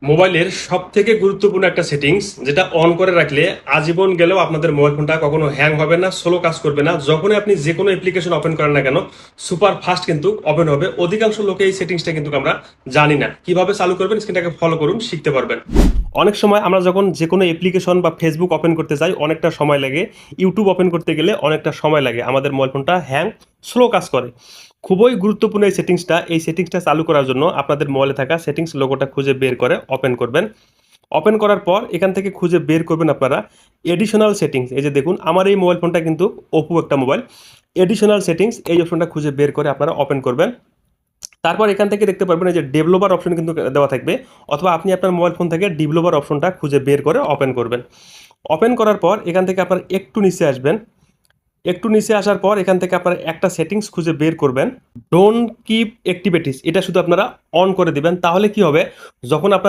মোবাইলের সবথেকে গুরুত্বপূর্ণ একটা সেটিংস যেটা অন করে রাখলে আজীবন গেলেও আপনাদের মোবাইল ফোনটা কখনো হ্যাং হবে না, স্লো কাজ করবে না। যখনই আপনি যে কোনো অ্যাপ্লিকেশন ওপেন করেন না কেন, সুপার ফাস্ট কিন্তু ওপেন হবে। অধিকাংশ লোকে এই সেটিংসটা কিন্তু আমরা জানি না। কিভাবে চালু করবেন, স্ক্রিনটাকে ফলো করুন, শিখতে পারবেন। অনেক সময় আমরা যখন যে কোনো অ্যাপ্লিকেশন বা ফেসবুক ওপেন করতে যাই অনেকটা সময় লাগে, ইউটিউব ওপেন করতে গেলে অনেকটা সময় লাগে, আমাদের মোবাইল ফোনটা হ্যাং, স্লো কাজ করে। খুবই গুরুত্বপূর্ণ এই সেটিংসটা চালু করার জন্য আপনাদের মোবাইলে থাকা সেটিংস লোগোটা খুঁজে বের করে ওপেন করবেন। ওপেন করার পর এখান থেকে খুঁজে বের করবেন আপনারা এডিশনাল সেটিংস। এই যে দেখুন, আমার এই মোবাইল ফোনটা কিন্তু ওপো একটা মোবাইল। এডিশনাল সেটিংস এই অপশনটা খুঁজে বের করে আপনারা ওপেন করবেন। তারপর এখান থেকে দেখতে পারবেন এই যে ডেভেলপার অপশন কিন্তু দেওয়া থাকবে, অথবা আপনি আপনার মোবাইল ফোন থেকে ডেভেলপার অপশনটা খুঁজে বের করে ওপেন করবেন। ওপেন করার পর এখান থেকে আপনার একটু নিচে আসবেন। একটু নিচে আসার পর এখান থেকে আপনারা একটা সেটিংস খুঁজে বের করবেন, ডোন্ট কিপ অ্যাক্টিভিটিস। এটা শুধু আপনারা অন করে দিবেন। তাহলে কি হবে, যখন আপনার